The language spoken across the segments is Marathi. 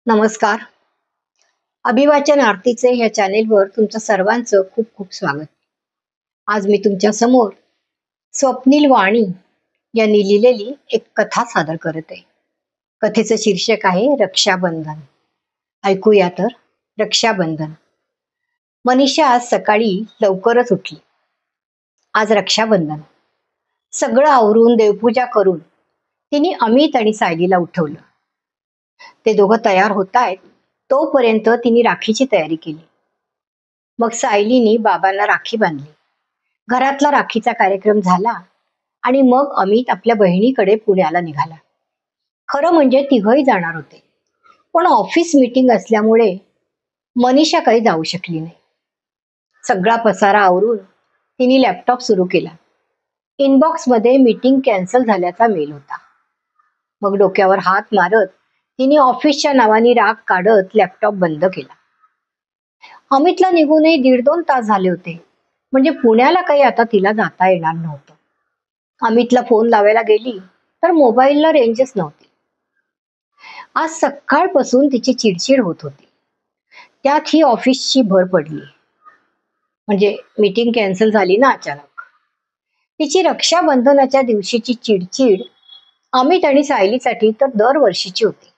नमस्कार. अभिवाचन आरतीचे या चॅनेलवर तुमचं सर्वांचं खूप खूप स्वागत. आज मी तुमच्या समोर स्वप्नील वाणी यांनी लिहिलेली एक कथा सादर करत आहे. कथेचं शीर्षक आहे रक्षाबंधन. ऐकूया तर. रक्षाबंधन. मनीषा आज सकाळी लवकरच उठली. आज रक्षाबंधन. सगळं आवरून देवपूजा करून तिने अमित आणि सायलीला उठवलं. ते दोघं तयार होत आहेत तोपर्यंत तिने राखीची तयारी केली. मग सायलीनी बाबांना राखी बांधली. घरातला राखीचा कार्यक्रम झाला आणि मग अमित आपल्या बहिणीकडे पुण्याला निघाला. खरं म्हणजे तिघही जाणार होते, पण ऑफिस मीटिंग असल्यामुळे मनीषा काही जाऊ शकली नाही. सगळा पसारा आवरून तिने लॅपटॉप सुरू केला. इनबॉक्स मध्ये मीटिंग कॅन्सल झाल्याचा मेल होता. मग डोक्यावर हात मारत तिने ऑफिसच्या नावाने राग काढत लॅपटॉप बंद केला. अमितला निघूनही 1.5-2 तास झाले होते, म्हणजे पुण्याला काही आता तिला जाता येणार नव्हतं. अमितला फोन लावायला गेली तर मोबाईलला रेंजच नव्हती. आज सकाळपासून तिची चिडचिड होत होती. त्यात ही ऑफिसची भर पडली, म्हणजे मीटिंग कॅन्सल झाली ना अचानक. तिची रक्षाबंधनाच्या दिवशीची चिडचिड अमित आणि सायलीसाठी तर दरवर्षीची होती.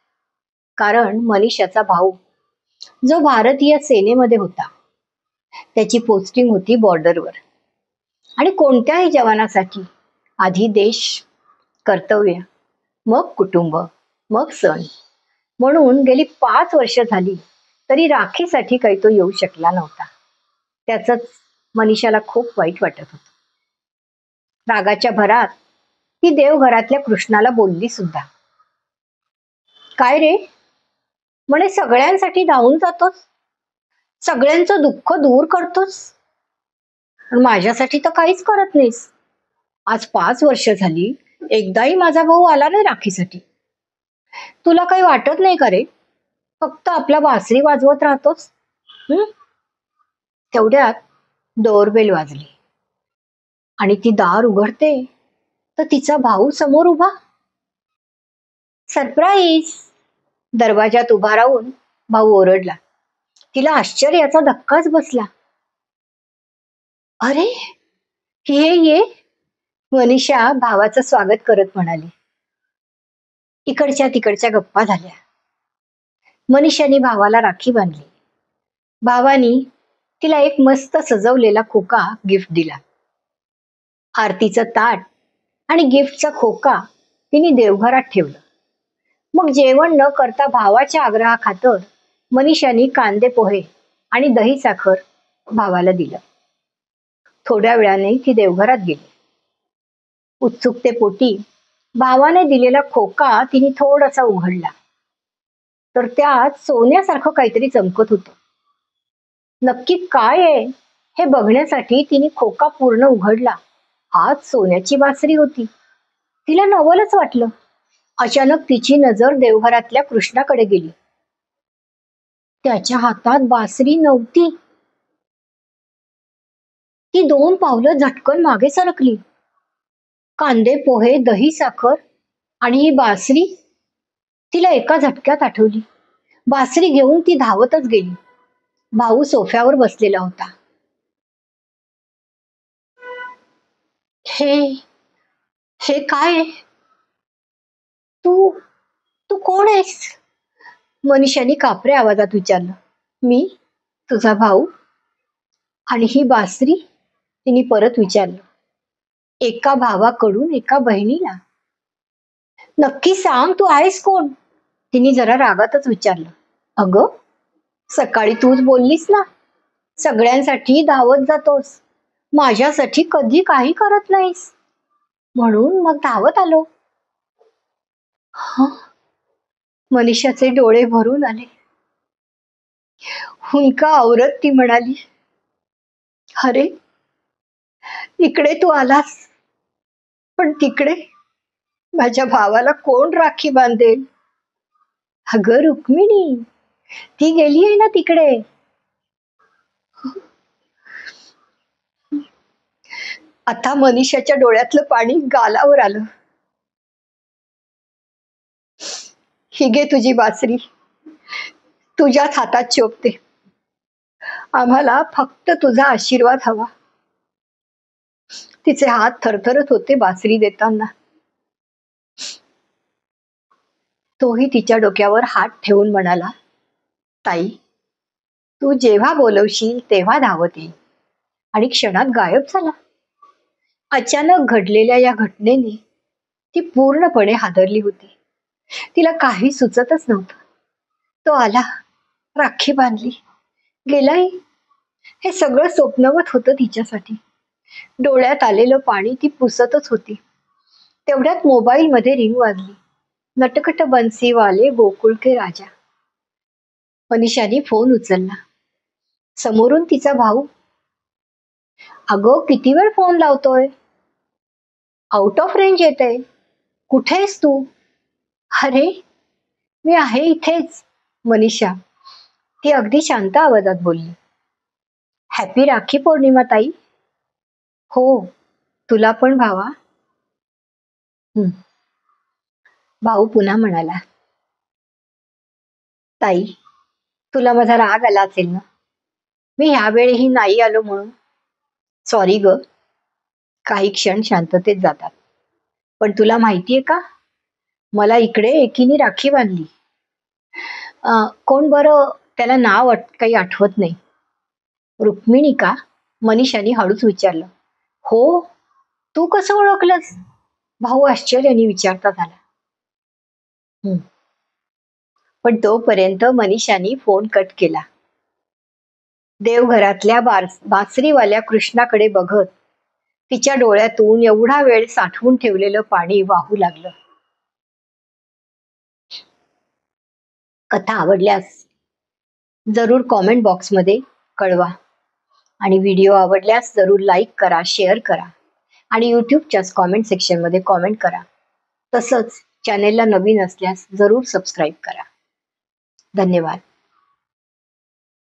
कारण मनीषाचा भाऊ जो भारतीय सेनेमध्ये होता, त्याची पोस्टिंग होती बॉर्डरवर. आणि कोणत्याही जवानासाठी आधी देश, कर्तव्य, मग कुटुंब, मग सण. म्हणून गेली 5 वर्ष झाली तरी राखीसाठी काही तो येऊ शकला नव्हता. त्याचंच मनीषाला खूप वाईट वाटत होतं. रागाच्या भरात ती देवघरातल्या कृष्णाला बोलली सुद्धा. काय रे, म्हणे सगळ्यांसाठी धावून जातोस, सगळ्यांचं दुःख दूर करतोस, पण माझ्यासाठी तर काहीच करत नाहीस. आज 5 वर्ष झाली एकदाही माझा भाऊ आला नाही राखीसाठी. तुला काही वाटत नाही का रे? फक्त आपला बासरी वाजवत राहतोस. तेवढ्यात डोरबेल वाजली आणि ती दार उघडते तर तिचा भाऊ समोर उभा. सरप्राईज. दरवाजात उभा राहून भाऊ ओरडला. तिला आश्चर्याचा धक्काच बसला. अरे, ये. मनीषा भावाचं स्वागत करत म्हणाली. इकडच्या तिकडच्या गप्पा झाल्या. मनीषाने भावाला राखी बांधली. भावानी तिला एक मस्त सजवलेला खोका गिफ्ट दिला. आरतीचं ताट आणि गिफ्टचा खोका तिने देवघरात ठेवलं. मग जेवण न करता भावाच्या आग्रहाखातर मनीषाने कांदे पोहे आणि दही साखर भावाला दिलं. थोड्या वेळाने ती देवघरात गेली. उत्सुकतेपोटी भावाने दिलेला खोका तिने थोडासा उघडला तर त्यात सोन्यासारखं काहीतरी चमकत होतं. नक्की काय आहे हे बघण्यासाठी तिने खोका पूर्ण उघडला. आत सोन्याची बासरी होती. तिला नवलच वाटलं. अचानक तिची नजर देवघरातल्या कृष्णाकडे गेली. त्याच्या हातात बासरी नव्हती. ती 2 पावलं झटकन मागे सरकली. कांदे पोहे, दही साखर आणि ही बासरी तिला एका झटक्यात आठवली. बासरी घेऊन ती धावतच गेली. भाऊ सोफ्यावर बसलेला होता. हे हे काय? तू तू कोण आहेस? मनीषाने कापऱ्या आवाजात विचारलं. मी तुझा भाऊ. आणि ही बासरी? तिने परत विचारलं. एका भावाकडून एका बहिणीला. नक्की सांग, तू आहेस कोण? तिने जरा रागातच विचारलं. अगं, सकाळी तूच बोललीस ना, सगळ्यांसाठी धावत जातोस, माझ्यासाठी कधी काही करत नाहीस, म्हणून मग धावत आलो. मनीषाचे डोळे भरून आले. हुंका आवरत ती म्हणाली, अरे, इकडे तू आलास, पण तिकडे माझ्या भावाला कोण राखी बांधेल? अगं रुक्मिणी, ती गेली आहे ना तिकडे. आता मनीषाच्या डोळ्यातलं पाणी गालावर आलं. ही घे तुझी बासरी. तुझ्याच हातात शोभते. आम्हाला फक्त तुझा आशीर्वाद हवा. तिचे हात थरथरत होते बासरी देताना. तोही तिच्या डोक्यावर हात ठेवून म्हणाला, ताई, तू जेव्हा बोलवशील तेव्हा धावत येईल. आणि क्षणात गायब झाला. अचानक घडलेल्या या घटनेने ती पूर्णपणे हादरली होती. तिला काही सुचतच नव्हतं. तो आला, राखी बांधली, गेलाही. हे सगळं स्वप्नवत होतं तिच्यासाठी. डोळ्यात आलेलं पाणी ती पुसतच होती. तेवढ्यात मोबाईल मध्ये रिंग वाजली. नटखट बन्सीवाले गोकुळ के राजा. मनीषाने फोन उचलला. समोरून तिचा भाऊ. अगं, किती वेळ फोन लावतोय? आउट ऑफ रेंज येते. कुठेस तू? अरे, मी आहे इथेच. मनीषा, ती अगदी शांत आवाजात बोलली. हॅपी राखी पौर्णिमा ताई. हो, तुला पण भावा. हं. भाऊ पुन्हा म्हणाला, ताई, तुला माझा राग आला असेल ना? मी ह्यावेळेही नाही आलो म्हणून. सॉरी ग. काही क्षण शांततेत जातात. पण तुला माहितीये का, मला इकडे एकीने राखी बांधली. कोण बरं, त्याला नाव काही आठवत नाही. रुक्मिणी का? मनीषाने हळूच विचारलं. हो, तू कसं ओळखलंस? भाऊ आश्चर्याने विचारता झाला. "हं." पण तोपर्यंत मनीषाने फोन कट केला. देवघरातल्या बासरीवाल्या कृष्णाकडे बघत तिच्या डोळ्यातून एवढा वेळ साठवून ठेवलेलं पाणी वाहू लागलं. कथा आवडल्यास जरूर कॉमेंट बॉक्समध्ये कळवा. आणि व्हिडिओ आवडल्यास जरूर लाईक करा, शेअर करा आणि यूट्यूबच्या कॉमेंट सेक्शनमध्ये कॉमेंट करा. तसंच चॅनेलला नवीन असल्यास जरूर सबस्क्राईब करा. धन्यवाद.